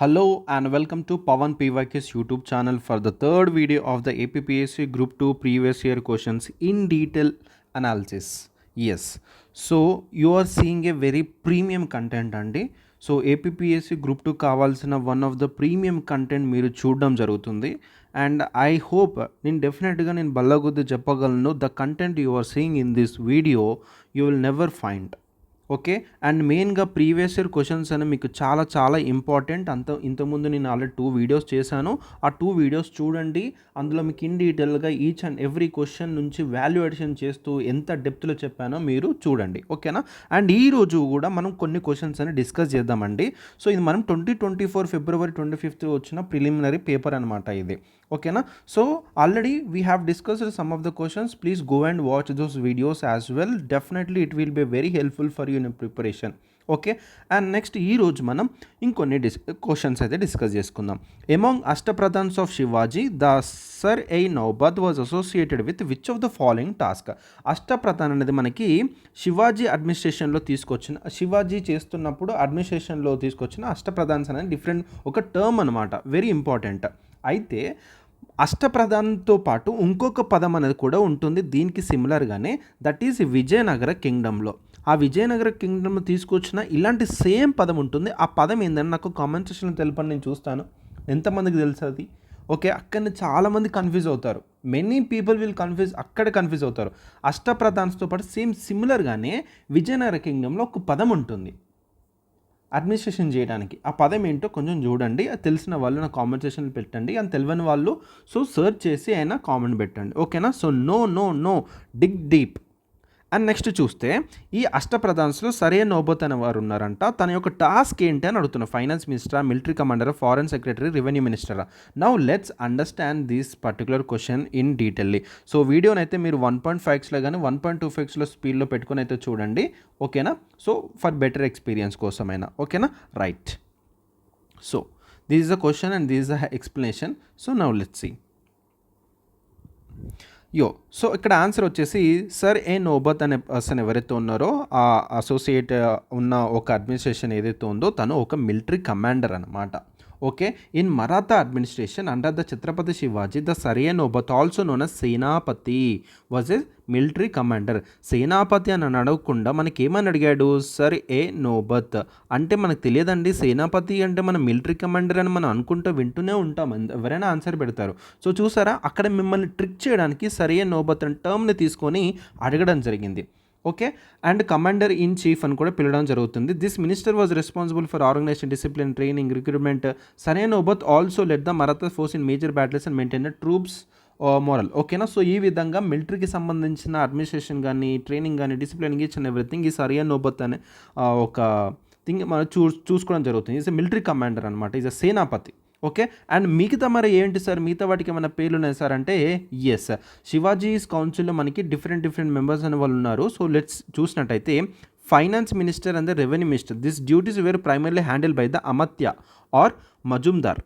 Hello and welcome to Pawan PYK's YouTube channel for the third video of the APPSC Group 2 previous year questions in detail analysis. Yes, so you are seeing a very premium content అండి. So APPSC group 2 కావాల్సిన one of the premium content మీరు చూడడం జరుగుతుంది. And I hope నేను డెఫినెట్గా నేను బల్లగుద్ది చెప్పగలను, the content you are seeing in this video you will never find. Okay. And మెయిన్గా ప్రీవియస్ ఇయర్ క్వశ్చన్స్ అని మీకు చాలా చాలా ఇంపార్టెంట్. ఇంతకుముందు నేను ఆల్రెడీ 2 వీడియోస్ చేశాను. ఆ 2 వీడియోస్ చూడండి. అందులో మీకు ఇన్ డీటెయిల్గా ఈచ్ అండ్ ఎవ్రీ క్వశ్చన్ నుంచి వాల్యూ అడిషన్ చేస్తూ ఎంత డెప్త్లో చెప్పానో మీరు చూడండి. ఓకేనా. అండ్ ఈరోజు కూడా మనం కొన్ని క్వశ్చన్స్ అని డిస్కస్ చేద్దామండి. సో ఇది మనం 2024 ఫిబ్రవరి 25th వచ్చిన ప్రిలిమినరీ పేపర్ అనమాట ఇది. ఓకేనా. So already we have discussed some of the questions. Please go and watch those videos as well. Definitely it will be very helpful for you in preparation. Okay. And next ఈరోజు మనం ఇంకొన్ని questions అయితే discuss చేసుకుందాం. Among Ashtapradhans of Shivaji the సర్ ఏ నౌబత్ was associated with which of the following task. Ashtapradhan అనేది మనకి శివాజీ అడ్మినిస్ట్రేషన్లో శివాజీ చేస్తున్నప్పుడు అడ్మినిస్ట్రేషన్లో తీసుకొచ్చిన అష్టప్రధాన్స్ అనేది డిఫరెంట్ ఒక టర్మ్ అనమాట, వెరీ ఇంపార్టెంట్. అయితే అష్టప్రధాన్తో పాటు ఇంకొక పదం అనేది కూడా ఉంటుంది దీనికి సిమిలర్గానే, దట్ ఈజ్ విజయనగర కింగ్డమ్లో. ఆ విజయనగర కింగ్డమ్లో తీసుకొచ్చిన ఇలాంటి సేమ్ పదం ఉంటుంది. ఆ పదం ఏంటంటే నాకు కామెంట్ సెక్షన్లో తెలపని, నేను చూస్తాను ఎంతమందికి తెలుసు అది. ఓకే. అక్కడనే చాలామంది కన్ఫ్యూజ్ అవుతారు. మెనీ పీపుల్ విల్ కన్ఫ్యూజ్ అవుతారు. అష్టప్రధాన్స్తో పాటు సిమిలర్గానే విజయనగర కింగ్డమ్లో ఒక పదం ఉంటుంది అడ్మినిస్ట్రేషన్ చేయడానికి. ఆ పదం ఏంటో కొంచెం చూడండి. అది తెలిసిన వాళ్ళు నా కామెంట్ సెక్షన్లో పెట్టండి, అని తెలియని వాళ్ళు సో సర్చ్ చేసి అయినా కామెంట్ పెట్టండి. ఓకేనా. So no dig deep. And next చూస్తే ఈ అష్టప్రధాన్స్లో సరే నోబత్ అనే వారు ఉన్నారంట. తన యొక్క టాస్క్ ఏంటి అని అడుగుతున్నారు. ఫైనాన్స్ మినిస్టరా, మిలిటరీ కమాండరా, ఫారెన్ సెక్రటరీ, రెవెన్యూ మినిస్టరా. Now let's understand this particular question in detailly. So వీడియోని అయితే మీరు 1.5xలో కానీ 1.25xలో స్పీడ్లో పెట్టుకొని అయితే చూడండి. ఓకేనా. సో ఫర్ బెటర్ ఎక్స్పీరియన్స్ కోసమైనా. ఓకేనా. Right. So this is the question and this is the explanation. So now let's see. So ఇక్కడ ఆన్సర్ వచ్చేసి సర్ ఏ నోబత్ అనే పర్సన్ ఎవరైతే ఉన్నారో ఆ అసోసియేట్ ఉన్న ఒక అడ్మినిస్ట్రేషన్ ఏదైతే ఉందో తను ఒక మిలిటరీ కమాండర్ అనమాట. Okay. In Maratha administration under the Chhatrapati Shivaji the సర్ ఏ నోబత్ ఆల్సో నోన్ as సేనాపతి వాజ్ ఏ మిలిటరీ కమాండర్. సేనాపతి అని అడగకుండా మనకి ఏమని అడిగాడు, సర్ ఏ నోబత్ అంటే మనకు తెలియదండి. సేనాపతి అంటే మన మిలిటరీ కమాండర్ అని మనం అనుకుంటూ వింటూనే ఉంటాం, ఎవరైనా ఆన్సర్ పెడతారు. సో చూసారా, అక్కడ మిమ్మల్ని ట్రిక్ చేయడానికి సర్ ఏ నోబత్ అనే టర్మ్ని తీసుకొని అడగడం జరిగింది. Okay. And commander in chief అని కూడా పిలవడం జరుగుతుంది. This minister was responsible for organisation, discipline, training, recruitment. సర్ ఏ నోబత్ also led the Maratha force in major battles and maintain troops morale. ఓకేనా. సో ఈ విధంగా మిలిటరీకి సంబంధించిన అడ్మినిస్ట్రేషన్ కానీ, ట్రైనింగ్ కానీ, డిసిప్లిన్ ఈచ్ అండ్ ఎవ్రీథింగ్ ఈ సర్ ఏ నోబత్ అనే ఒక థింగ్ మనం చూసుకోవడం జరుగుతుంది. ఈజ్ ఎ మిలిటరీ కమాండర్ అనమాట, ఈజ్ ఎ సేనాపతి. ఓకే. అండ్ మిగతా మరి ఏంటి సార్, మిగతా వాటికి ఏమైనా పేర్లు ఉన్నాయి సార్ అంటే ఎస్, శివాజీస్ కౌన్సిల్లో మనకి డిఫరెంట్ మెంబర్స్ అనే వాళ్ళు ఉన్నారు. సో లెట్స్ చూసినట్టయితే finance minister and the revenue minister, this duties were primarily handled by the Amatya or Majumdar.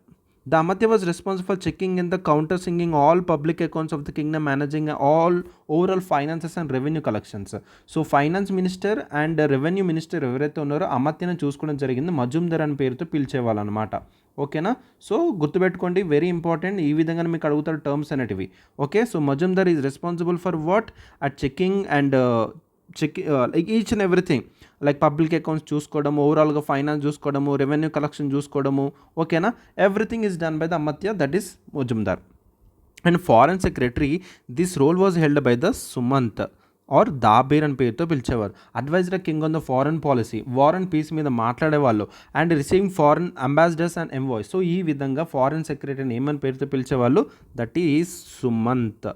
The Amatya was responsible for checking in the counter singing all public accounts of the kingdom, managing all overall finances and revenue collections. So finance minister and revenue minister ఎవరైతే ఉన్నారో అమత్యను చూసుకోవడం జరిగింది. మజుందర్ అని పేరుతో పిలిచేవాళ్ళు అనమాట. ఓకేనా. So గుర్తుపెట్టుకోండి, వెరీ ఇంపార్టెంట్. ఈ విధంగా మీకు అడుగుతారు టర్మ్స్ అనేటివి. Okay. So Majumdar is responsible for what, at checking and each and everything like public accounts చూసుకోవడము, ఓవరాల్గా ఫైనాన్స్ చూసుకోవడము, రెవెన్యూ కలెక్షన్ చూసుకోవడము. ఓకేనా. Everything is done by the Amatya, that is Majumdar. And foreign secretary, this role was held by the Sumant or Dabir అని పేరుతో పిలిచేవారు. Adviser king on the foreign policy, war and peace మీద మాట్లాడేవాళ్ళు. And receiving foreign ambassadors and envoys. So ఈ విధంగా foreign సెక్రటరీని ఏమని పేరుతో పిలిచేవాళ్ళు, that is Sumant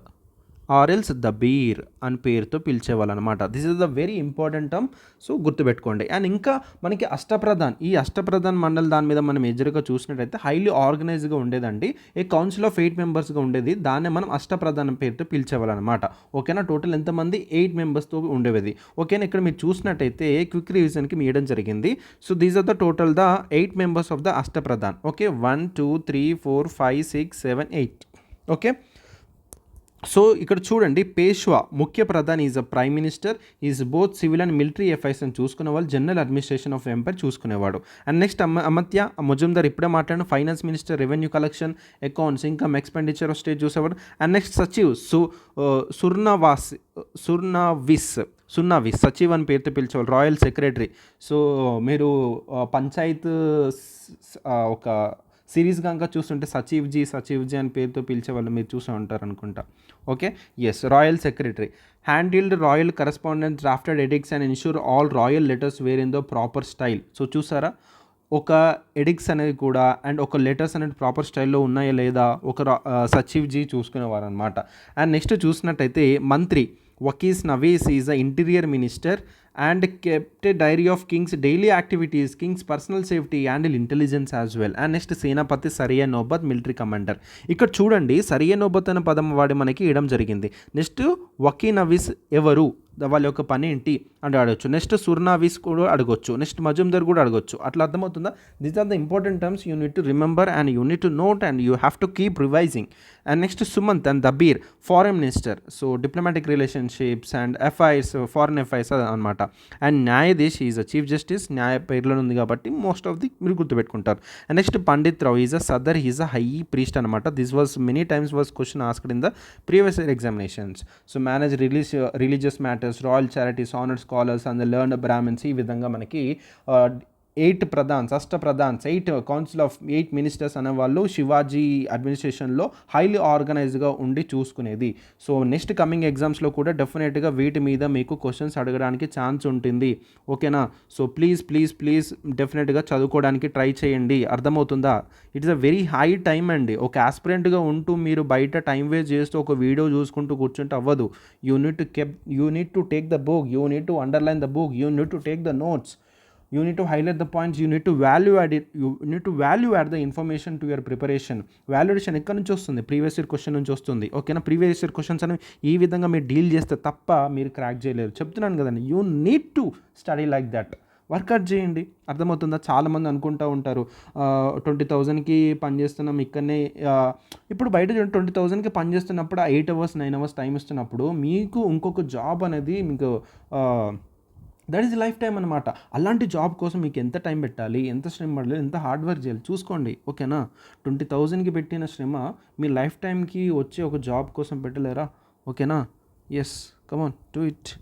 or else Dabir అని పేరుతో పిలిచేవాళ్ళు అనమాట. This is the very important term. So గుర్తుపెట్టుకోండి. అండ్ ఇంకా మనకి ఈ అష్టప్రధాన్ మండల్ దాని మీద మనం మేజర్గా చూసినట్టయితే హైలీ ఆర్గనైజ్గా ఉండేదండి. ఏ కౌన్సిల్ ఆఫ్ 8 మెంబర్స్గా ఉండేది. దాన్నే మనం అష్టప్రధాన్ పేరుతో పిలిచేవాళ్ళు అనమాట. ఓకేనా. టోటల్ ఎంతమంది, 8 మెంబర్స్తో ఉండేది. ఓకేనా. ఇక్కడ మీరు చూసినట్టయితే క్విక్ రివిజన్కి మీయడం జరిగింది. So these are the total the 8 members of the Ashtapradhan. Okay. 1 2 3 4 5 6 7 8. Okay. So ఇక్కడ చూడండి, పేష్వా ముఖ్య ప్రధాని is a prime minister, is both civil and military affairs అని చూసుకునే వాళ్ళు, జనరల్ అడ్మినిస్ట్రేషన్ ఆఫ్ ఎంపైర్ చూసుకునేవాడు. అండ్ నెక్స్ట్ అమత్య ముజుందర్ ఇప్పుడే మాట్లాడిన finance minister, revenue collection, accounts, income expenditure of state చూసేవాడు. అండ్ నెక్స్ట్ సచివ్ సుర్నావిస్ సచివ్ అని పేరుతో పిలిచేవాళ్ళు, రాయల్ సెక్రటరీ. సో మీరు పంచాయత్ ఒక సిరీస్ కనుక చూస్తుంటే సచివ్జీ అని పేరుతో పిలిచేవాళ్ళు మీరు చూసే ఉంటారు అనుకుంటా. Okay, yes, royal secretary. Handled royal correspondence, drafted edicts and ensure all royal letters were in the proper style. So చూసారా, ఒక ఎడిక్ట్స్ అనేది కూడా అండ్ ఒక లెటర్స్ అనేది ప్రాపర్ స్టైల్లో ఉన్నాయా లేదా ఒక సచివ్జీ చూసుకునేవారు అనమాట. అండ్ నెక్స్ట్ చూసినట్టయితే Mantri Waqia Navis is the interior minister and kept a diary of king's daily activities, king's personal safety and intelligence as well. And next Senapathi సరియా నోబత్ military commander. ఇక్కడ చూడండి, సరియా నోబత్ అనే పదం వాడి మనకి ఇవ్వడం జరిగింది. నెక్స్ట్ వకీనవిస్ ఎవరు, వాళ్ళ యొక్క పని ఏంటి అంటే అడగచ్చు. నెక్స్ట్ సుర్నావిస్ కూడా అడగొచ్చు. నెక్స్ట్ మజుందర్ కూడా అడగొచ్చు. అట్లా అర్థమవుతుందా? These are the important terms you need to remember and you need to note and you have to keep revising. And next Sumant and Dabir foreign minister, so diplomatic relationships and affairs, foreign affairs అనమాట. And Nyayadhish is a chief justice, న్యాయ పేర్లో ఉంది కాబట్టి most of the మీరు గుర్తుపెట్టుకుంటారు. And next Pandit Rao is a Sadar, is a high priest అనమాట. This was many times was question asked in the previous year examinations. So manage religious matters, royal charities, honoured scholars and the learned Brahmans. ఈ విధంగా మనకి 8 Pradhans 8 council of 8 ministers అనేవాళ్ళు Shivaji అడ్మినిస్ట్రేషన్లో highly ఆర్గనైజ్డ్గా ఉండి చూసుకునేది. So next coming ఎగ్జామ్స్లో కూడా డెఫినెట్గా వీటి మీద మీకు క్వశ్చన్స్ అడగడానికి ఛాన్స్ ఉంటుంది. ఓకేనా? సో ప్లీజ్ డెఫినెట్గా చదువుకోవడానికి ట్రై చేయండి. అర్థమవుతుందా? It's a very high time అండి. ఒక ఆస్పిరెంట్గా ఉంటూ మీరు బయట టైం వేస్ట్ చేస్తూ ఒక వీడియో చూసుకుంటూ కూర్చుంటే అవ్వదు. You need to take the book, you need to underline the book, you need to take the notes, you need to highlight the points, you need to value add it, you need to value add the information to your preparation. Valuation ఎక్కడి నుంచి వస్తుంది? Previous year question నుంచి వస్తుంది. ఓకేనా? Previous year questions అనేవి ఈ విధంగా మీరు డీల్ చేస్తే తప్ప మీరు క్రాక్ చేయలేరు. చెప్తున్నాను కదండి, you need to study like that. Work out చేయండి. అర్థమవుతుందా? చాలామంది అనుకుంటూ ఉంటారు 20,000కి పనిచేస్తున్నాం ఇక్కడనే. ఇప్పుడు బయట 20,000కి పనిచేస్తున్నప్పుడు 8 అవర్స్ 9 అవర్స్ టైం ఇస్తున్నప్పుడు మీకు ఇంకొక జాబ్ అనేది మీకు దట్ ఈజ్ లైఫ్ టైం అనమాట. అలాంటి జాబ్ కోసం మీకు ఎంత టైం పెట్టాలి, ఎంత శ్రమ పడాలి, ఎంత హార్డ్ వర్క్ చేయాలి చూసుకోండి. ఓకేనా? 20,000కి పెట్టిన శ్రమ మీ లైఫ్ టైంకి వచ్చే ఒక జాబ్ కోసం పెట్టలేరా? ఓకేనా? Yes, come on do it.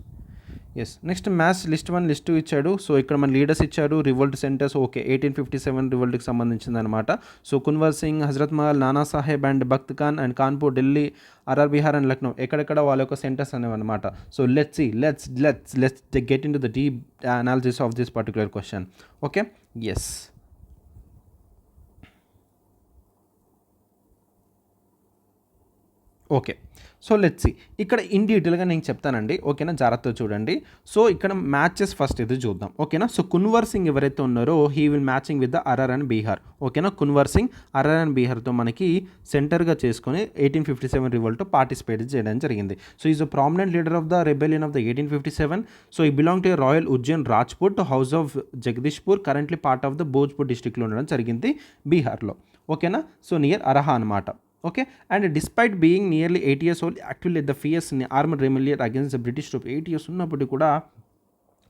Yes, next maths list 1 list 2 ఇచ్చాడు. సో ఇక్కడ మన లీడర్స్ ఇచ్చారు, రివోల్ట్ సెంటర్స్. ఓకే, 1857 రివోల్ట్కి సంబంధించింది అనమాట. So Kunwar Singh, Hazrat Mahal, Nana Sahib and Bakht Khan and Kanpur, Delhi, Arrah Bihar and Lucknow, ఎక్కడెక్కడ వాళ్ళ యొక్క సెంటర్స్ అనేవి అనమాట. So let's get into the deep analysis of this particular question. Okay, yes. Okay, so let's see. ఇక్కడ ఇన్ డీటెయిల్గా నేను చెప్తానండి. ఓకేనా? జాగ్రత్తగా చూడండి. సో ఇక్కడ మ్యాచెస్ ఫస్ట్ ఇది చూద్దాం. ఓకేనా? సో కున్వర్ సింగ్ ఎవరైతే ఉన్నారో he will matching with the Arrah and Bihar. ఓకేనా? కున్వర్ సింగ్ ఆర్ఆర్ అండ్ బీహార్తో మనకి సెంటర్గా చేసుకొని 1857 రివోల్ట్ పార్టిసిపేట్ చేయడం జరిగింది. So is a prominent leader of the rebellion of the 1857. So he belong to royal Ujjain Rajput house of Jagdishpur, currently part of the Bhojpur డిస్ట్రిక్ట్లో ఉండడం జరిగింది బీహార్లో. ఓకేనా? సో నియర్ అరహా అనమాట. Okay, and despite being nearly 8 years old, actually the fierce armed rebellion against the British troop. 8 years ఉన్నప్పటికీ కూడా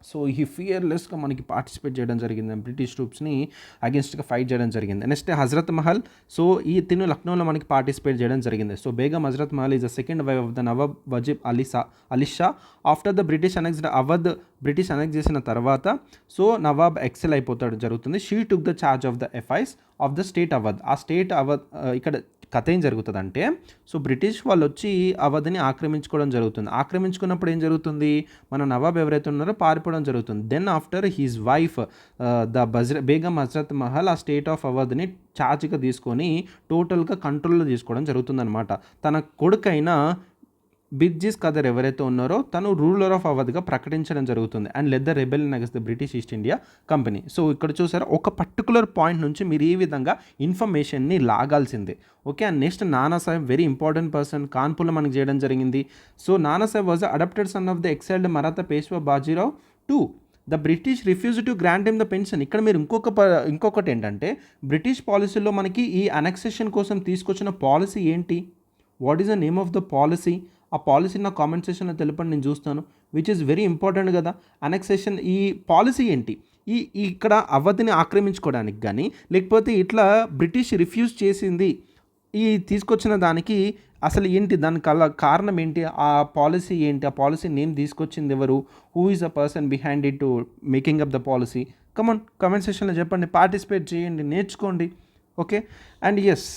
so ఈ ఫియర్లెస్గా మనకి పార్టిసిపేట్ చేయడం జరిగింది, బ్రిటిష్ ట్రూప్స్ని అగేన్స్ట్గా ఫైట్ చేయడం జరిగింది. నెక్స్ట్ హజరత్ మహల్. సో ఈ తిను లక్నోలో మనకి పార్టిసిపేట్ చేయడం జరిగింది. So Begum Hazrat Mahal is the second wife of the Nawab Wajid Ali Shah. After the British annexed Awadh, British annex చేసిన తర్వాత సో నవాబ్ ఎక్సెల్ అయిపోతాడు జరుగుతుంది. She took the charge of the affairs of the state Awadh. ఆ స్టేట్ అవధ్ ఇక్కడ కథ ఏం జరుగుతుందంటే, సో బ్రిటిష్ వాళ్ళు వచ్చి అవధిని ఆక్రమించుకోవడం జరుగుతుంది. ఆక్రమించుకున్నప్పుడు ఏం జరుగుతుంది, మన నవాబ్ ఎవరైతే ఉన్నారో పారిపోవడం జరుగుతుంది. Then after his wife Begum Hazrat Mahal ఆ స్టేట్ ఆఫ్ అవధ్ని ఛార్జ్గా తీసుకొని టోటల్గా కంట్రోల్లో తీసుకోవడం జరుగుతుందన్నమాట. తన కొడుకైన బిర్జిస్ కదర్ ఎవరైతే ఉన్నారో తను రూలర్ ఆఫ్ అవధ్గా ప్రకటించడం జరుగుతుంది. And lead the rebellion against the British east India company. So ఇక్కడ చూసారా, ఒక పర్టికులర్ పాయింట్ నుంచి మీరు ఈ విధంగా ఇన్ఫర్మేషన్ని లాగాల్సిందే. Okay, and next Nana Sahib very important person, కాన్పూర్లో మనకి చేయడం జరిగింది. So Nana Sahib was adopted son of the exiled Maratha Peshwa Bajirao two. The British refuse to grant him the pension. ఇక్కడ మీరు ఇంకొకటి ఏంటంటే, బ్రిటిష్ పాలసీలో మనకి ఈ అనెక్సేషన్ కోసం తీసుకొచ్చిన పాలసీ ఏంటి? What is the name of the policy? ఆ పాలసీ నా కామెంట్ సెక్షన్లో తెలపండి, నేను చూస్తాను. విచ్ ఈస్ వెరీ ఇంపార్టెంట్ కదా. అనెక్సేషన్ ఈ పాలసీ ఏంటి? ఇక్కడ అవధిని ఆక్రమించుకోవడానికి కానీ, లేకపోతే ఇట్లా బ్రిటిష్ రిఫ్యూజ్ చేసింది ఈ తీసుకొచ్చిన దానికి అసలు ఏంటి, దానికి కారణం ఏంటి, ఆ పాలసీ ఏంటి, ఆ పాలసీ నేమ్ తీసుకొచ్చింది ఎవరు, who is a person behind it to making up the policy? Come on comment సెక్షన్లో చెప్పండి, పార్టిసిపేట్ చేయండి, నేర్చుకోండి. Okay. And yes,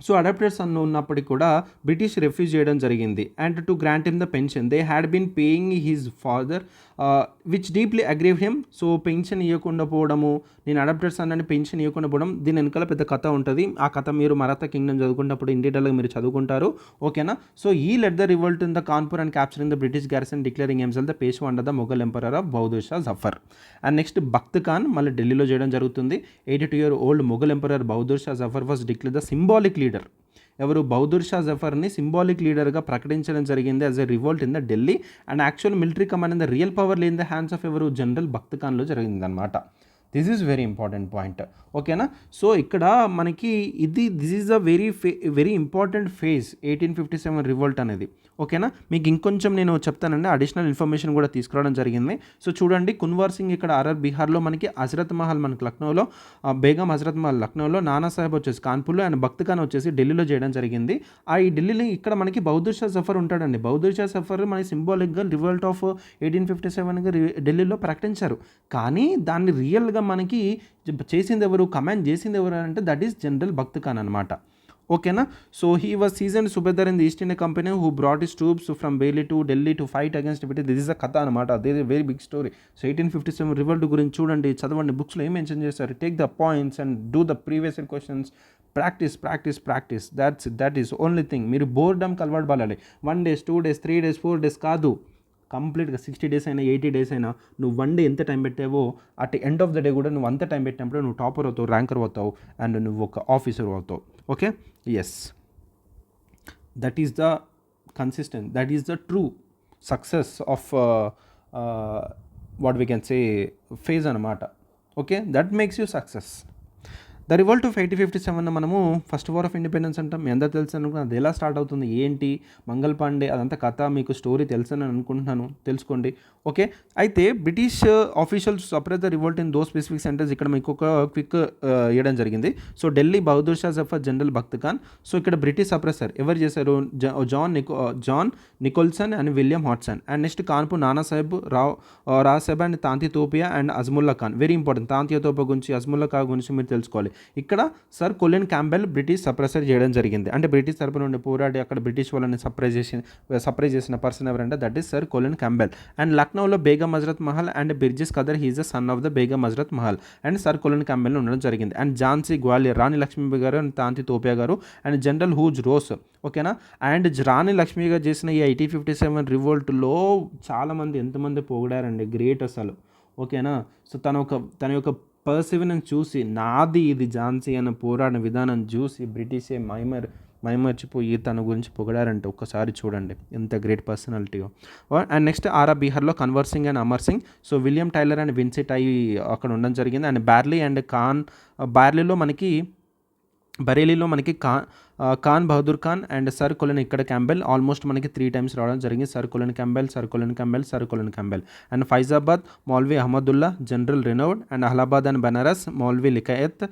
so adopters ఉన్నప్పటికీ కూడా బ్రిటిష్ రిఫ్యూజ్ చేయడం జరిగింది. And to grant him the pension they had been paying his father which deeply aggrieve him. So pension ఇవ్వకుండా పోవడము, నేను అడాప్టర్స్ అన్నని పెన్షన్ ఇవ్వకుండా పోవడం, దీని వెనకాల పెద్ద కథ ఉంటుంది. ఆ కథ మీరు మరాఠా కింగ్డమ్ చదువుకున్నప్పుడు ఇన్ డీటెయిల్గా మీరు చదువుకుంటారు. ఓకేనా. So he let the revolt in the Kanpur and capturing the British garrison declaring himself the Peshwa under the Mughal emperor of Bahadur Shah Zafar. And next Bakht Khan మళ్ళీ ఢిల్లీలో చేయడం జరుగుతుంది. 82-year-old Mughal emperor Bahadur Shah Zafar was declare the symbolic leader. ఎవరు? బహదూర్ షా జఫర్ని సింబాలిక్ లీడర్గా ప్రకటించడం జరిగింది as a revolt in the Delhi. And actual military command in the real power in the hands of ఎవరు? జనరల్ బఖ్త్ ఖాన్లో జరిగిందనమాట. This is very important point. ఓకేనా. So ఇక్కడ మనకి this is a very important phase 1857 revolt అనేది. ఓకేనా. మీకు ఇంకొంచెం నేను చెప్తానండి, అడిషనల్ ఇన్ఫర్మేషన్ కూడా తీసుకురావడం జరిగింది. సో చూడండి, కున్వర్ సింగ్ ఇక్కడ ఆర్ఆర్ బీహార్లో, మనకి హజరత్ మహల్ మనకి లక్నోలో, బేగం హజరత్ మహల్ లక్నోలో, నానా సాహెబ్ వచ్చేసి కాన్పూర్లో, అండ్ బఖ్త్ ఖాన్ వచ్చేసి ఢిల్లీలో చేయడం జరిగింది. ఈ ఢిల్లీలో ఇక్కడ మనకి బహదూర్ షా జఫర్ ఉంటాడండి. బహదూర్ షా జఫర్ మనకి సింబాలిక్గా రివోల్ట్ ఆఫ్ 1857గా ఢిల్లీలో ప్రకటించారు. కానీ దాన్ని రియల్గా మనకి చేసింది ఎవరు, కమాండ్ చేసింది ఎవరు అంటే that is general Bakht Khan అనమాట. ఓకేనా. So he was season subedar in the East India Company who brought his troops from Bareilly to Delhi to fight against British. This is a కథ అనమాట. They very big story. So 1857 revolt గురించి చూడండి, చదవండి, బుక్స్లో ఏం mention చేస్తారు. Take the points and do the previous year questions. Practice. That is only thing. మీరు బోర్డమ్కి అలవాటు పడాలి. 1 days 2 days 3 days 4 days కాదు, కంప్లీట్గా 60 days అయినా 80 days అయినా నువ్వు 1 day ఎంత టైం పెట్టావో at end of the day కూడా నువ్వు అంత టైం పెట్టినప్పుడు నువ్వు టాపర్ అవుతావు, ర్యాంకర్ అవుతావు, అండ్ నువ్వు ఒక ఆఫీసర్ అవుతావు. Okay. Yes, that is the consistent, that is the true success of what we can say phase అనమాట. Okay, that makes you success. The revolt of 1857 మనము ఫస్ట్ వార్ ఆఫ్ ఇండిపెండెన్స్ అంటాం. మీ అందరూ తెలుసు అనుకున్నాను. అది ఎలా స్టార్ట్ అవుతుంది, ఏంటి, మంగల్ పాండే, అదంతా కథ మీకు స్టోరీ తెలుసు అని అనుకుంటున్నాను, తెలుసుకోండి. ఓకే. అయితే British officials separate the revolt in those specific centres. ఇక్కడ మీకు ఒక క్విక్ ఇవ్వడం జరిగింది. So Delhi Bahadur Shah Zafar, general Bakht Khan. So ఇక్కడ బ్రిటిష్ సప్రెసర్ ఎవరు చేశారు? John Nicholson and William Hodson. And next Kanpur Nana Sahib, Rao Sahib and Tantia Tope and Azimullah Khan. Very important. Tantia Tope గురించి, అజ్ముల్లా ఖాన్ గురించి మీరు తెలుసుకోవాలి. ఇక్కడ sir Colin Campbell British suppressor చేయడం జరిగింది. అంటే బ్రిటిష్ తరపు నుండి పోరాడి అక్కడ బ్రిటిష్ వాళ్ళని సప్రెస్ చేసిన పర్సన్ ఎవరంటే that is sir Colin Campbell. And లక్నోలో Begum Hazrat Mahal and Birjis Qadr, he's the son of the Begum Hazrat Mahal and sir Colin Campbell ఉండడం జరిగింది. And Jhansi, Gwalior, Rani Lakshmibai garu and Tantia Tope garu and general Hugh Rose. ఓకేనా. అండ్ రాణి లక్ష్మీ గారు చేసిన ఈ 1857 రివోల్ట్లో చాలామంది ఎంతమంది పొగిడారండి, గ్రేట్ అసలు. ఓకేనా. సో తన యొక్క పర్సివరెన్స్ చూసి, నాది ఇది ఝాన్సీ అన్న పోరాడిన విధానం చూసి బ్రిటిషే మైమర్చిపోయి తన గురించి పొగడారంటే ఒక్కసారి చూడండి ఎంత గ్రేట్ పర్సనాలిటీయో. అండ్ నెక్స్ట్ ఆర్ఆర్ బీహార్లో Kunwar Singh and Amar Singh. So William Taylor and Vincent అక్కడ ఉండడం జరిగింది. అండ్ బరేలీలో మనకి Khan Bahadur Khan and sir Colin ఇక్కడ క్యాంబెల్ ఆల్మోస్ట్ మనకి 3 times రావడం జరిగింది. Sir Colin Campbell. And Faizabad Maulvi Ahmadullah, general Renaud. And Allahabad and Banaras Maulvi Liyaqat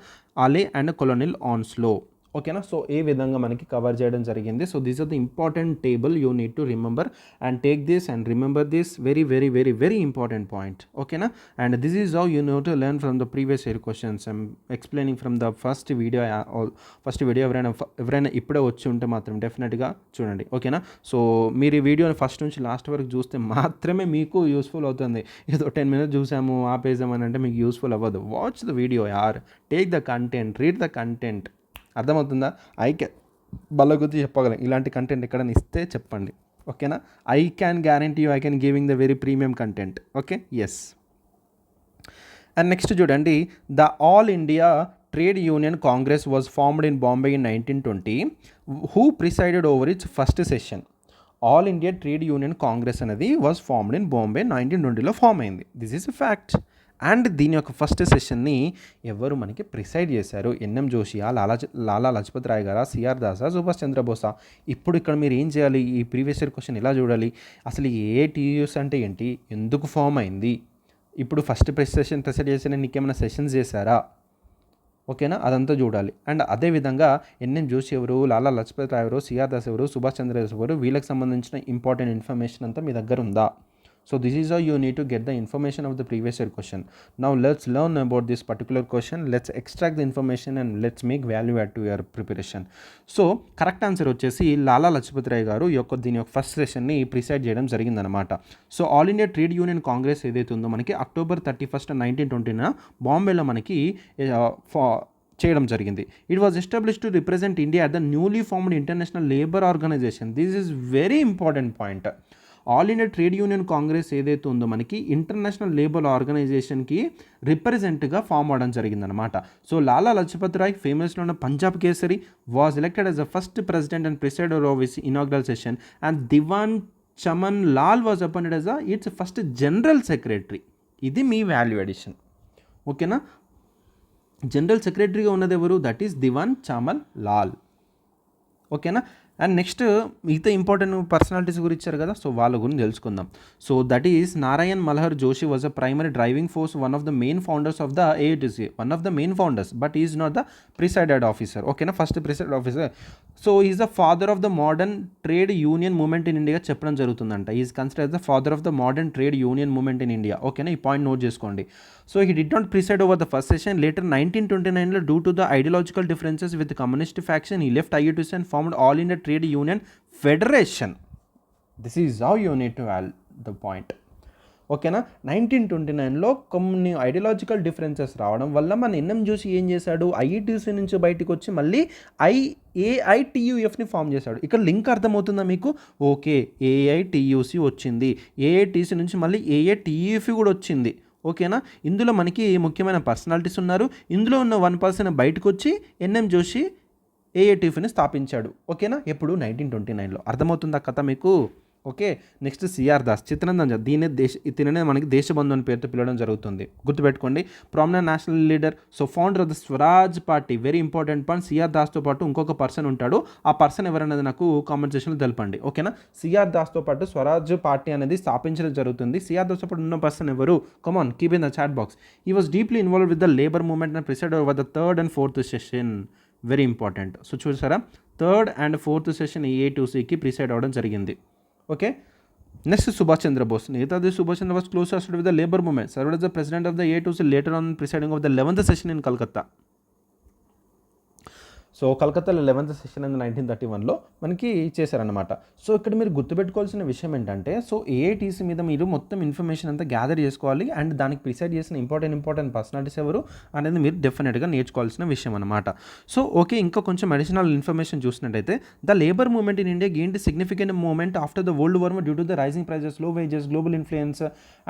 Ali and colonel Onslow. ఓకేనా. సో ఏ విధంగా మనకి కవర్ చేయడం జరిగింది. So this are the important table you need to remember and take this and remember this very important point. ఓకేనా. And this is how you know to learn from the previous year questions. I'm explaining from the first video. ఎవరైనా ఇప్పుడే వచ్చి ఉంటే మాత్రం డెఫినెట్గా చూడండి. ఓకేనా. So మీరు ఈ వీడియోని ఫస్ట్ నుంచి లాస్ట్ వరకు చూస్తే మాత్రమే మీకు యూస్ఫుల్ అవుతుంది. ఏదో 10 minutes చూసాము ఆపేసామని అంటే మీకు యూస్ఫుల్ అవ్వదు. వాచ్ ద వీడియో యార్, take the content, read the content. అర్థమవుతుందా? బల్లగుద్ది చెప్పగలం. ఇలాంటి కంటెంట్ ఎక్కడైనా ఇస్తే చెప్పండి. ఓకేనా. I can guarantee you, I can giving the very premium content. Okay. Yes. And next చూడండి, the all India trade union congress was formed in Bombay in 1920. Who presided over its first session? All India trade union congress అనేది was formed in Bombay 1920లో form అయింది. This is a fact. And దీని యొక్క first సెషన్ని ఎవరు మనకి preside చేశారు? NM జోషియా, లాలా లజపత్ రాయ్ గారా, CR దాసా, Subhash చంద్రబోసా? ఇప్పుడు ఇక్కడ మీరు ఏం చేయాలి? ఈ ప్రీవియస్ ఇయర్ క్వశ్చన్ ఎలా చూడాలి? అసలు ఏటీయూస్ అంటే ఏంటి, ఎందుకు ఫామ్ అయింది, ఇప్పుడు ఫస్ట్ సెషన్ ప్రిసైడ్ చేసిన నీకేమైనా సెషన్స్ చేశారా? ఓకేనా, అదంతా చూడాలి. అండ్ అదేవిధంగా ఎన్ఎం జోషి ఎవరు, లాలా లజపత్ రాయ్ ఎవరు, సిఆర్ దాస్ ఎవరు, సుభాష్ చంద్రబోస్ ఎవరు, వీళ్ళకి సంబంధించిన ఇంపార్టెంట్ ఇన్ఫర్మేషన్ అంతా మీ దగ్గర ఉందా? So this is how you need to get the information of the previous year question. Now let's learn about this particular question. Let's extract the information and let's make value add to your preparation. So correct answer వచ్చేసి లాలా లజపత్ రాయ్ గారు దీని యొక్క first సెషన్ని preside చేయడం జరిగిందనమాట. So all India trade union congress ఏదైతే ఉందో మనకి October 31, 1920 బాంబేలో మనకి చేయడం జరిగింది. It was establish to represent India at the newly formed international labour organisation. This is very important point. All India trade union congress ఏదైతే ఉందో మనకి ఇంటర్నేషనల్ లేబర్ ఆర్గనైజేషన్కి రిప్రజెంట్గా ఫామ్ అవడం జరిగిందనమాట. సో లాలా లజపత్ రాయ్, ఫేమస్లో ఉన్న Punjab Kesari, was elected as the first president and presider of his inaugural session and Diwan Chaman Lal was appointed as its first general secretary. ఇది మీ వాల్యూ అడిషన్. ఓకేనా, జనరల్ సెక్రటరీగా ఉన్నది ఎవరు? That is Diwan Chaman Lal. ఓకేనా. అండ్ నెక్స్ట్ మిగతా ఇంపార్టెంట్ పర్సనాలిటీస్ గురించి ఇచ్చారు కదా, సో వాళ్ళ గురించి తెలుసుకుందాం. So that is Narayan Malhar Joshi was a primary driving force, one of the main founders of the AITUC, one of the main founders, but is not the presided officer. ఓకేనా, first presided officer. So is the father of the modern trade union movement in India చెప్పడం జరుగుతుందంట. Is considered the father of the modern trade union movement in India. ఓకేనా, ఈ point note చేసుకోండి. So he did not preside over the first session. Later 1929లో due to the ideological differences with communist faction he left AITUC and formed all India trade union federation. This is how you need to wall the point. ఓకేనా, 1929లో కొన్ని ideological differences రావడం వల్ల మన NM Joshi ఏం చేశాడు? IITC నుంచి బయటకు వచ్చి మళ్ళీ ఏఐటియుఎఫ్ని ఫామ్ చేశాడు. ఇక్కడ లింక్ అర్థమవుతుందా మీకు? ఓకే, ఏఐటియుసి వచ్చింది, ఏఐటీసీ నుంచి మళ్ళీ ఏఐటియుఎఫ్ కూడా వచ్చింది. ఓకేనా, ఇందులో మనకి ముఖ్యమైన పర్సనాలిటీస్ ఉన్నారు. ఇందులో ఉన్న 1% బయటకు వచ్చి ఎన్ఎం జోషి ఏఐటియుఎఫ్ని స్థాపించాడు. ఓకేనా, ఎప్పుడు? 1929లో. అర్థమవుతుందా కథ మీకు? Okay, next CR Das, Chittaranjan, తిననే మనకి దేశబంధు అని పేరుతో పిలవడం జరుగుతుంది. గుర్తుపెట్టుకోండి, prominent national leader, so founder of the Swaraj party. Very important point. CR దాస్తో పాటు ఇంకొక పర్సన్ ఉంటాడు. ఆ పర్సన్ ఎవరనేది నాకు కామెంట్ సెక్షన్లో తెలపండి. ఓకేనా, సిఆర్ దాస్తో పాటు స్వరాజ్ పార్టీ అనేది స్థాపించడం జరుగుతుంది. సిఆర్ దాస్తో పాటు ఉన్న పర్సన్ ఎవరు? Come on, keep in the chat box. He was deeply involve with the labour movement and presided over the 3rd and 4th session. Very important. So చూసారా, 3rd and 4th సెషన్ ఏఐటీసీకి preside అవ్వడం జరిగింది. Okay, next Subhash Chandrabose. Netaji Subhash Chandrabose close associated with the labour movement, served as the president of the AITUC, later on presiding of the 11th session in Calcutta. So కలకత్తాలో 11th session అనేది 1931లో మనకి చేశారనమాట. So ఇక్కడ మీరు గుర్తుపెట్టుకోవాల్సిన విషయం ఏంటంటే, సో ఏఐటీసీ మీద మీరు మొత్తం ఇన్ఫర్మేషన్ అంతా గ్యాదర్ చేసుకోవాలి. అండ్ దానికి ప్రిసైడ్ చేసిన ఇంపార్టెంట్ పర్సనాలిటీస్ ఎవరు అనేది మీరు డెఫినెట్గా నేర్చుకోవాల్సిన విషయం అనమాట. సో ఓకే, ఇంకా కొంచెం అడిషనల్ ఇన్ఫర్మేషన్ చూసినట్టయితే, the labour movement in India gained significant movement after the world war due to the rising prices, low wages, global influence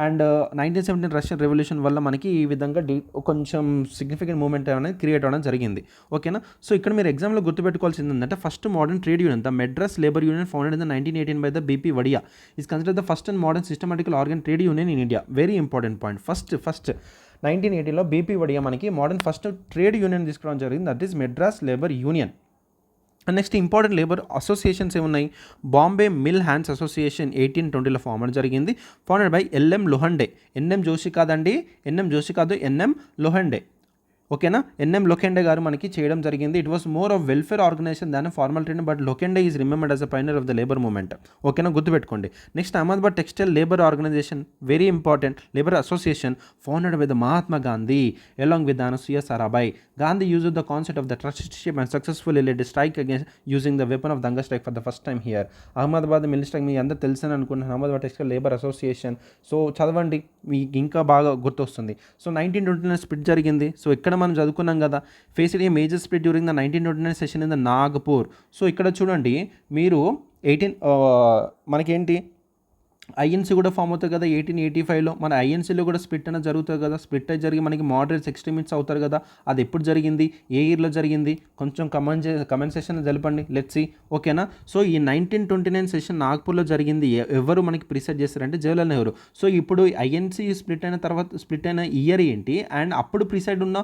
and 1917 Russian revolution వల్ల మనకి ఈ విధంగా కొంచెం సిగ్నిఫికెంట్ మూవ్మెంట్ అనేది క్రియేట్ అవ్వడం జరిగింది. ఓకేనా, సో ఇక్కడ మీరు ఎగ్జామ్లో గుర్తుపెట్టుకోవాల్సింది ఏంటంటే, first modern trade union, the Madras labour union founded in 1918 by the B P Wadia, is considered the first and modern systematical organ trade union in India. Very important point. First 1980లో బీపీ వడియా మనకి మోడర్న్ ఫస్ట్ ట్రేడ్ యూనియన్ తీసుకోవడం జరిగింది. That is Madras labour union. And next important labour associations ఏమున్నాయి? Bombay mill hands association 1820లో form అవడం జరిగింది. Founded by L M Lokhande. N M Joshi కాదండి, NM లోహండే. ఓకేనా, ఎన్ఎం లోఖండే గారు మనకి చేయడం జరిగింది. It was more of welfare organisation than formal trade, but Lokhande is remembered as a pioneer of the labour movement. ఓకేనా, గుర్తుపెట్టుకోండి. Next Ahmedabad textile labour organisation, very important labour association founded by the Mahatma Gandhi along with Anasuya Sarabhai. Gandhi used the concept of the trusteeship and successfully led strike against using the weapon of దంగా strike for the first time here. Ahmedabad mill strike మీ అందరూ తెలుసని అనుకుంటున్నాను. Ahmedabad textile labour association, so చదవండి, మీకు ఇంకా బాగా గుర్తొస్తుంది. So 1929 split జరిగింది. సో ఇక్కడ మనం చదువుకున్నాం కదా, faced a major split during the 1929 session in the Nagpur. So ఇక్కడ చూడండి మీరు మనకేంటి ఐఎన్సీ కూడా ఫామ్ అవుతుంది కదా 1885లో. మన ఐఎన్సీలో కూడా స్ప్లిట్ అనేది జరుగుతుంది కదా. స్ప్లిట్ అయి జరిగి మనకి మోడరేట్స్ ఎక్స్ట్రీమిస్ట్స్ అవుతారు కదా. అది ఎప్పుడు జరిగింది, ఏ ఇయర్లో జరిగింది, కొంచెం కమెంట్ సెషన్ తెలపండి. Let's see. ఓకేనా. సో ఈ 1929 సెషన్ నాగ్పూర్లో జరిగింది. ఎవరు మనకి ప్రిసైడ్ చేస్తారంటే జవహర్లాల్ నెహ్రూ. సో ఇప్పుడు ఐఎన్సీ స్ప్లిట్ అయిన తర్వాత స్ప్లిట్ అయిన ఇయర్ ఏంటి అండ్ అప్పుడు ప్రిసైడ్ ఉన్న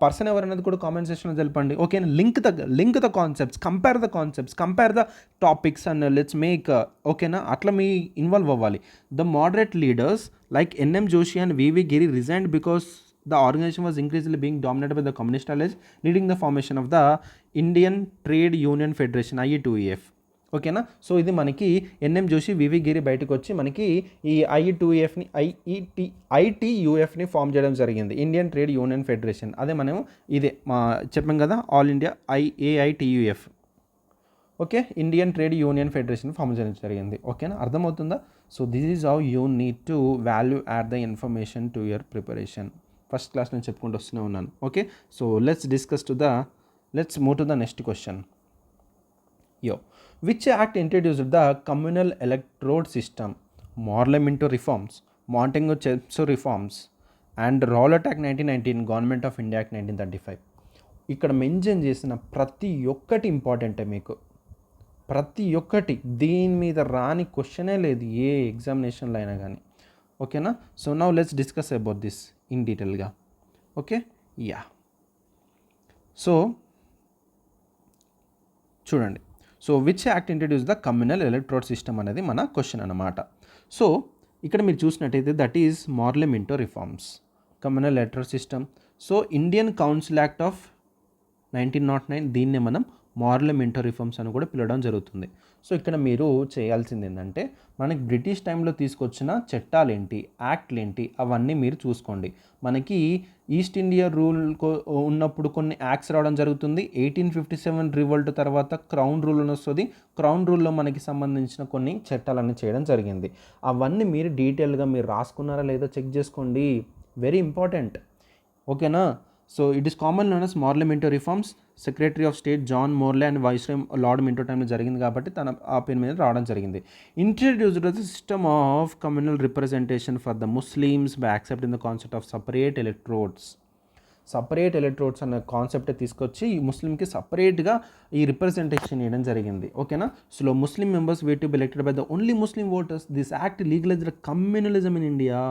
పర్సన్ ఎవరు అనేది కూడా కామెంట్ సెషన్లో తెలపండి. ఓకేనా. Link the concepts, compare the topics and let's make. ఓకేనా. అట్లా మీ ఇన్వాల్వ్ అవ్వాలి. The moderate leaders like N M Joshi and V V Giri resigned because the organisation was increasingly being dominated by the communist alliance leading the formation of the Indian trade union federation IE2EF. ఓకేనా. So ఇది మనకి NM Joshi వివి గిరి బయటకు వచ్చి మనకి ఈ IE2EFని ITUFని form చేయడం జరిగింది, Indian trade union federation. అదే మనం ఇదే చెప్పాం కదా, all India AITUF. Okay, Indian trade union federation form చేయడం జరిగింది. ఓకేనా, అర్థమవుతుందా? So this is how you need to value add the information to your preparation. First class నేను చెప్పుకుంటూ వస్తూనే ఉన్నాను. Okay, so let's move to the next question. Which act introduced the communal electorate system? Morley Minto reforms, Montagu Chelmsford reforms and Rowlatt act 1919, government of India act 1935. ఇక్కడ mention చేసిన ప్రతి ఒక్కటి ఇంపార్టెంటే మీకు, ప్రతి ఒక్కటి. దీని మీద రాని క్వశ్చనే లేదు ఏ ఎగ్జామినేషన్లో అయినా కానీ. ఓకేనా. So now let's discuss about this in డీటెయిల్గా. Okay, yeah. సో చూడండి. So which act introduce the communal electorate system అనేది మన క్వశ్చన్ అన్నమాట. సో ఇక్కడ మీరు చూసినట్టయితే that is Morley Minto reforms, communal electorate system. So Indian council act of 1909, దీన్నే మనం మార్లమెంటో రిఫార్మ్స్ అని కూడా పిలవడం జరుగుతుంది. సో ఇక్కడ మీరు చేయాల్సింది ఏంటంటే మనకి బ్రిటిష్ టైంలో తీసుకొచ్చిన చట్టాలు ఏంటి, యాక్ట్లు ఏంటి, అవన్నీ మీరు చూసుకోండి. మనకి ఈస్ట్ ఇండియా రూల్ ఉన్నప్పుడు కొన్ని యాక్ట్స్ రావడం జరుగుతుంది. 1857 రివోల్ట్ తర్వాత క్రౌన్ రూల్ అని వస్తుంది. క్రౌన్ రూల్లో మనకి సంబంధించిన కొన్ని చట్టాలన్నీ చేయడం జరిగింది. అవన్నీ మీరు డీటెయిల్గా మీరు రాసుకున్నారా లేదా చెక్ చేసుకోండి, వెరీ ఇంపార్టెంట్. ఓకేనా. So it is common known as Morley Minto reforms. Secretary of state John Morley and viceroy Lord Minto టైంలో జరిగింది కాబట్టి తన ఆ పేరు మీద రావడం జరిగింది. Introduced the system of communal representation for the Muslims by accepting the concept of separate electorates అనే కాన్సెప్ట్ తీసుకొచ్చి ఈ ముస్లింకి సపరేట్గా ఈ రిప్రజెంటేషన్ ఇవ్వడం జరిగింది. ఓకేనా. So Muslim members were to be elected by the only Muslim voters. This act legalised communalism in India.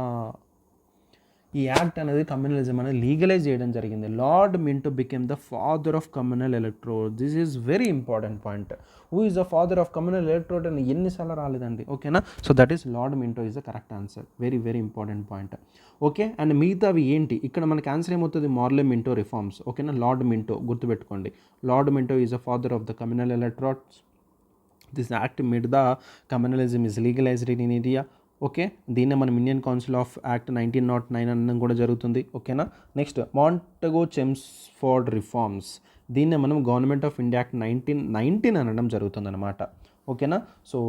ఈ యాక్ట్ అనేది కమ్యూనలిజం అనేది లీగలైజ్ చేయడం జరిగింది. Lord Minto became the father of communal electrode. This is very important point. Who is the father of communal electrode అని ఎన్నిసార్లు రాలేదండి. ఓకేనా. So that is lord Minto is the correct answer. Very very important point. Okay, and మిగతావి ఏంటి ఇక్కడ మనకి answer ఏమవుతుంది, మార్లమెంటో reforms. ఓకేనా, లార్డ్ మింటో గుర్తుపెట్టుకోండి. Lord Minto is the father of the communal electrodes. This act made the communalism is legalised in India. Okay, దీన్నే మనం Indian council of act 1909 అనడం కూడా జరుగుతుంది. ఓకేనా. నెక్స్ట్ మాంటెగో చెమ్స్ఫోర్డ్ రిఫార్మ్స్, దీన్నే మనం గవర్నమెంట్ ఆఫ్ ఇండియా యాక్ట్ 1919 అనడం జరుగుతుంది అనమాట. ఓకేనా. సో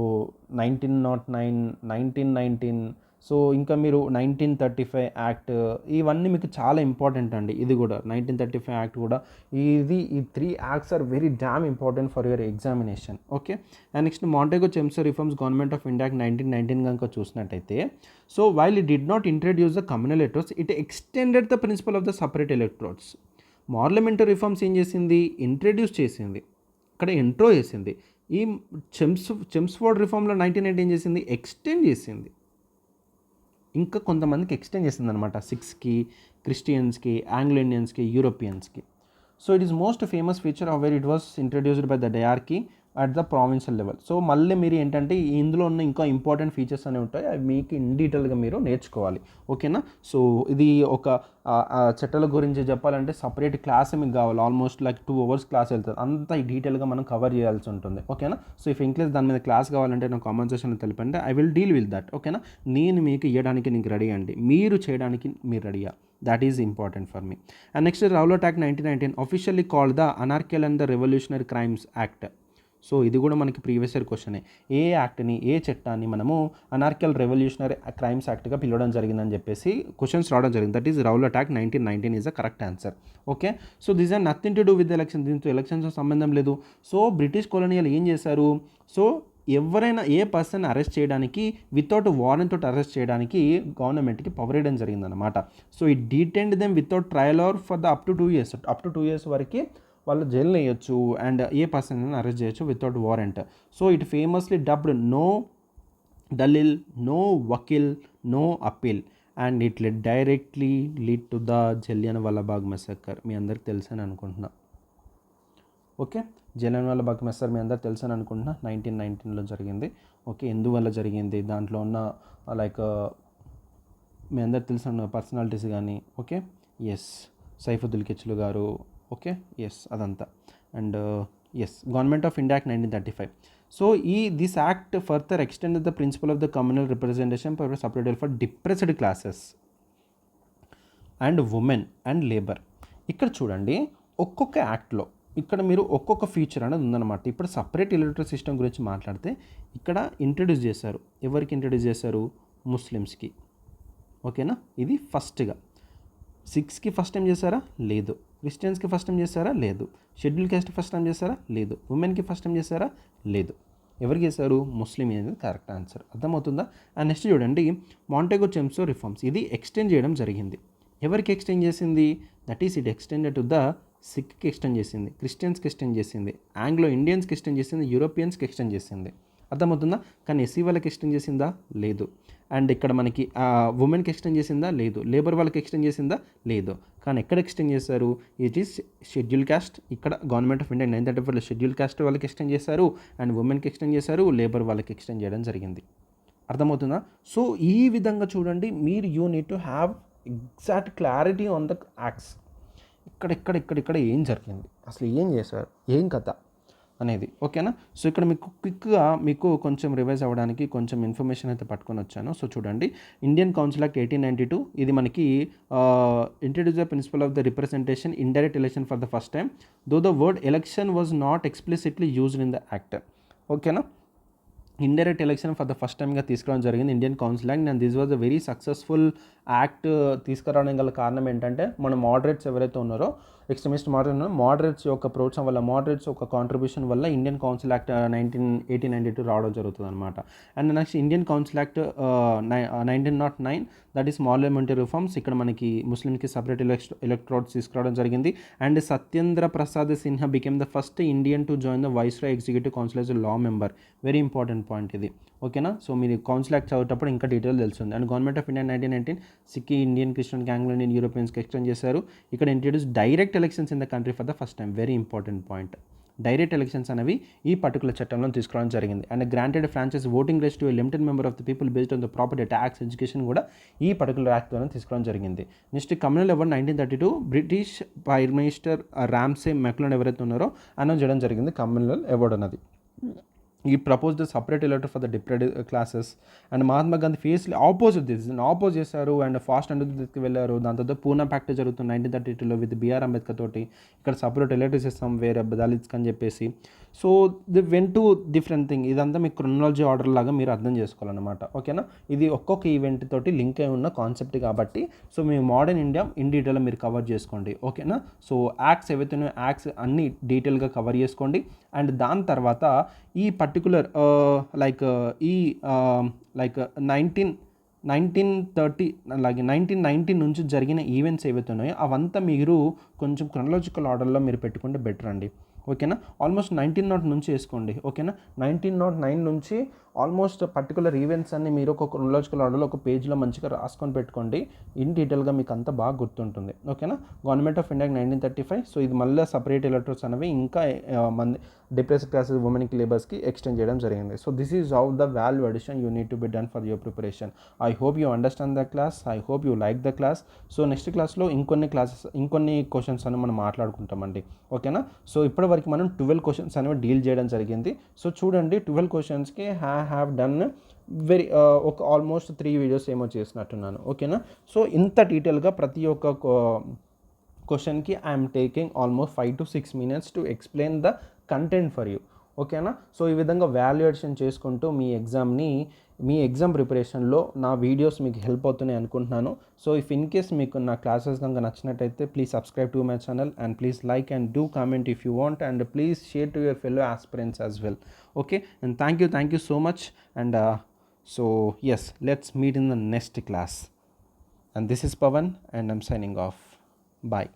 1909, 1919. సో ఇంకా మీరు 1935 యాక్ట్, ఇవన్నీ మీకు చాలా ఇంపార్టెంట్ అండి. ఇది కూడా 1935 యాక్ట్ కూడా, ఈ 3 acts are very damn important for your examination. Okay, and next Montagu Chelmsford reforms government of India 1919 కనుక చూసినట్టయితే, so while it did not introduce the communal electorates, it extended the principle of the separate electorates. మార్లమెంటరీ reforms ఏం చేసింది, introduce చేసింది, ఇక్కడ intro చేసింది. ఈ Chelmsford రిఫార్మ్లో 1919 ఏం చేసింది, ఎక్స్టెండ్ చేసింది. ఇంకా కొంతమందికి ఎక్స్టెండ్ చేసింది అనమాట, సిక్స్కి, క్రిస్టియన్స్కి, ఆంగ్లో ఇండియన్స్కి, యూరోపియన్స్కి. So it is most famous feature of where it was introduced by the dyarchy at the provincial level. So మళ్ళీ మీరు ఏంటంటే ఇందులో ఉన్న ఇంకా ఇంపార్టెంట్ ఫీచర్స్ అనేవి ఉంటాయి, అవి మీకు ఇన్ డీటెయిల్గా మీరు నేర్చుకోవాలి. ఓకేనా. సో ఇది ఒక చట్టాల గురించి చెప్పాలంటే సపరేట్ క్లాస్ మీకు కావాలి, ఆల్మోస్ట్ లైక్ 2 hours క్లాస్ వెళ్తుంది, అంతా డీటెయిల్గా మనం కవర్ చేయాల్సి ఉంటుంది. ఓకేనా. సో ఇఫ్ ఇన్కేస్ దాని మీద క్లాస్ కావాలంటే నాకు కామెంట్ సెక్షన్లో తెలిపండి, I will deal with that. ఓకేనా. నేను మీకు ఇవ్వడానికి నీకు రెడీ అండి, మీరు చేయడానికి మీరు రెడీయా, that is important for me. And next is Rowlatt Act 1919, officially called the Anarchical and the Revolutionary Crimes Act. So ఇది కూడా మనకి ప్రీవియస్ ఇయర్ క్వశ్చనే. ఏ యాక్ట్ని, ఏ చట్టాన్ని మనము అనార్కియల్ రెవల్యూషనరీ క్రైమ్స్ యాక్ట్గా పిలవడం జరిగిందని చెప్పేసి క్వశ్చన్స్ రావడం జరిగింది. That is Rowlatt act 1919 is the correct answer. Okay, so this are nothing to do with election, దీంతో ఎలక్షన్స్ సంబంధం లేదు. సో బ్రిటిష్ కొలోనియల్ ఏం చేశారు, సో ఎవరైనా ఏ పర్సన్ అరెస్ట్ చేయడానికి వితౌట్ వారెంట్ తోటి అరెస్ట్ చేయడానికి గవర్నమెంట్కి పవర్ ఇవ్వడం జరిగిందనమాట. So it detained them without trial or for the up to 2 years. Up to 2 years వరకు వాళ్ళు జైల్లో వేయచ్చు అండ్ ఏ పర్సన్ అరెస్ట్ చేయొచ్చు without warrant. So it famously dubbed no దలీల్, నో వకీల్, no appeal and it directly lead to the Jallianwala Bagh massacre. మీ అందరికి తెలుసని అనుకుంటున్నా. ఓకే, జలియన్వాలా బాగ్ మెసక్కర్ మీ అందరికి తెలుసని అనుకుంటున్నా. 1919లో జరిగింది. ఓకే, ఎందువల్ల జరిగింది, దాంట్లో ఉన్న లైక్ మీ అందరికి తెలిసిన పర్సనాలిటీస్ కానీ. ఓకే, ఎస్, సైఫుద్దీన్ కిచ్లు గారు. ఓకే, ఎస్, అదంతా. And yes, government of India act 1935. So this act further extend the principle of the communal representation separated for depressed classes and women and labour. ఇక్కడ చూడండి, ఒక్కొక్క యాక్ట్లో ఇక్కడ మీరు ఒక్కొక్క ఫీచర్ అనేది ఉందన్నమాట. ఇప్పుడు సపరేట్ ఎలక్టరల్ సిస్టమ్ గురించి మాట్లాడితే ఇక్కడ ఇంట్రడ్యూస్ చేశారు. ఎవరికి ఇంట్రడ్యూస్ చేశారు? ముస్లిమ్స్కి. ఓకేనా, ఇది ఫస్ట్గా. సిక్స్కి ఫస్ట్ టైం చేశారా? లేదు. క్రిస్టియన్స్కి ఫస్ట్ టైం చేశారా? లేదు. షెడ్యూల్ క్యాస్ట్ ఫస్ట్ టైం చేశారా? లేదు. ఉమెన్కి ఫస్ట్ టైం చేశారా? లేదు. ఎవరికి చేశారు? ముస్లిం అనేది కరెక్ట్ ఆన్సర్. అర్థమవుతుందా? అండ్ నెక్స్ట్ చూడండి, మాంటెగో చెమ్సో రిఫార్మ్స్. ఇది ఎక్స్టెండ్ చేయడం జరిగింది. ఎవరికి ఎక్స్టెండ్ చేసింది? That is it extended to the Sikki extend చేసింది, క్రిస్టియన్స్కి ఎక్స్టెండ్ చేసింది, ఆంగ్లో ఇండియన్స్కి ఎక్స్టెండ్ చేసింది, యూరోపియన్స్కి ఎక్స్టెండ్ చేసింది. అర్థమవుతుందా? కానీ ఎస్సీ వాళ్ళకి ఎక్స్టెండ్ చేసిందా? లేదు. అండ్ ఇక్కడ మనకి ఉమెన్కి ఎక్స్టెండ్ చేసిందా? లేదు. లేబర్ వాళ్ళకి ఎక్స్టెండ్ చేసిందా? లేదు. కానీ ఎక్కడ ఎక్స్టెండ్ చేశారు? It is schedule caste. ఇక్కడ గవర్నమెంట్ ఆఫ్ ఇండియా 1934లో షెడ్యూల్ క్యాస్ట్ వాళ్ళకి ఎక్స్టెండ్ చేశారు అండ్ ఉమెన్కి ఎక్స్టెండ్ చేశారు, లేబర్ వాళ్ళకి ఎక్స్టెండ్ చేయడం జరిగింది. అర్థమవుతుందా? సో ఈ విధంగా చూడండి, మీరు you need to have exact clarity on the acts. ఇక్కడ ఏం జరిగింది, అసలు ఏం చేశారు, ఏం కథ అనేది. ఓకేనా? సో ఇక్కడ మీకు క్విక్గా మీకు కొంచెం రివైజ్ అవ్వడానికి కొంచెం ఇన్ఫర్మేషన్ అయితే పట్టుకొని వచ్చాను. సో చూడండి, ఇండియన్ కౌన్సిల్ యాక్ట్ 1892 ఇది మనకి introduce the principle of the representation indirect election for the first time, though the word election was not explicitly used in the act. ఓకేనా? Indirect election for the first టైంగా తీసుకురావడం జరిగింది Indian council act. And this was a very successful act. తీసుకురావడం గల కారణం ఏంటంటే, మన moderates ఎవరైతే ఉన్నారో, ఎక్స్ట్రీమిస్ట్ మోడరేట్స్ యొక్క ప్రోత్సాహం వల్ల, మోడరేట్స్ యొక్క కాంట్రిబ్యూషన్ వల్ల ఇండియన్ కౌన్సిల్ యాక్ట్ 1892 రావడం జరుగుతుంది అనమాట. And next Indian council act 1909, that is parliamentary reforms. ఇక్కడ మనకి ముస్లింకి సపరేట్ ఎలక్ట్రోడ్స్ తీసుకురావడం జరిగింది. And Satyendra Prasad Sinha became the first Indian to join the viceroy executive council as a law member. Very important point ఇది. ఓకేనా? So మీరు కౌన్సిల్ యాక్ట్ చదివేటప్పుడు ఇంకా detail తెలుస్తుంది. అండ్ గవర్నమెంట్ ఆఫ్ ఇండియా 1919 సిక్కి, ఇండియన్, క్రిస్టియన్, ఆంగ్లో ఇండియన్, యూరోపియన్స్కి ఎక్స్టెండ్ చేశారు. ఇక్కడ introduce direct elections in the country for the first time. Very important point. Direct elections అనేవి ఈ పర్టికులర్ చట్టంలో తీసుకురావడం జరిగింది. And granted franchise voting rights to limited member of the people based on the property, tax, education కూడా ఈ particular act ద్వారా తీసుకురావడం జరిగింది. Next communal award 1932 British prime minister Ramsay MacDonald ఎవరైతే ఉన్నారో అనౌన్స్ చేయడం జరిగింది కమ్యూనల్ అవార్డ్ అన్నది. ఈ propose the separate electorate for the depressed classes. And Mahatma Gandhi ఫేస్లీ ఆపోజిట్ ఆపోజ్ చేశారు అండ్ ఫాస్ట్ అండ్ తీసుకు వెళ్ళారు. దాని తర్వాత పూనా ప్యాక్ట్ జరుగుతుంది 1932లో విత్ బిఆర్ అంబేద్కర్ తోటి. ఇక్కడ సపరేట్ ఎలక్టర్స్ ఇస్తాం వేరే దళిత్స్ అని చెప్పేసి. So the went to different thing. ఇదంతా మీకు క్రొనాలజీ ఆర్డర్ లాగా మీరు అర్థం చేసుకోవాలన్నమాట. ఓకేనా? ఇది ఒక్కొక్క ఈవెంట్ తోటి లింక్ అయి ఉన్న కాన్సెప్ట్ కాబట్టి so me modern India in detail మీరు కవర్ చేసుకోండి. ఓకేనా? సో యాక్ట్స్ ఏవైతే యాక్ట్స్ అన్ని డీటెయిల్గా కవర్ చేసుకోండి. అండ్ దాని తర్వాత ఈ పర్టికులర్ లైక్ 1930 అలాగే 1919 నుంచి జరిగిన ఈవెంట్స్ ఏవైతే ఉన్నాయో అవంతా మీరు కొంచెం క్రొనాలజికల్ ఆర్డర్లో మీరు పెట్టుకుంటే బెటర్ అండి. ఓకేనా? ఆల్మోస్ట్ 1900 నుంచి వేసుకోండి. ఓకేనా? 1909 నుంచి ఆల్మోస్ట్ పర్టికులర్ ఈవెంట్స్ అన్ని మీరు ఒక క్రొనాలజికల్ ఆర్డర్లో ఒక పేజ్లో మంచిగా రాసుకొని పెట్టుకోండి. ఇన్ డీటెయిల్గా మీకు అంతా బాగా గుర్తుంటుంది. ఓకేనా? Government of India 1935. సో ఇది మళ్ళీ సపరేట్ ఎలక్టర్స్ అనేవి ఇంకా మంది డిప్రెస్డ్ క్లాసెస్, ఉమెన్కి, లేబర్స్కి ఎక్స్టెండ్ చేయడం జరిగింది. So this is how the value addition you need to be done for your preparation. I hope you understand the class. I hope you like the class. So next క్లాస్లో ఇంకొన్ని questions అని మనం మాట్లాడుకుంటామండి. ఓకేనా? So ఇప్పటి వరకు మనం 12 questions అనేవి deal చేయడం జరిగింది. సో చూడండి, 12 క్వశ్చన్స్కి హ్యావ్ డన్ వెరీ ఒక ఆల్మోస్ట్ 3 వీడియోస్ ఏమో చేసినట్టున్నాను. ఓకేనా? సో ఇంత డీటెయిల్గా ప్రతి ఒక్క క్వశ్చన్కి I'm taking almost 5 to 6 minutes to explain the content for you. ఓకేనా? సో ఈ విధంగా వాల్యుయేషన్ చేసుకుంటూ మీ ఎగ్జామ్ని మీ ఎగ్జామ్ ప్రిపరేషన్లో నా వీడియోస్ మీకు హెల్ప్ అవుతున్నాయి అనుకుంటున్నాను. సో ఇఫ్ ఇన్ కేస్ మీకు నా క్లాసెస్ కనుక నచ్చినట్టయితే please subscribe to my channel and please like and do comment if you want and please share to your fellow aspirants as well. Okay, and thank you so much. And so yes, let's meet in the next class. And this is Pawan and I'm signing off. Bye.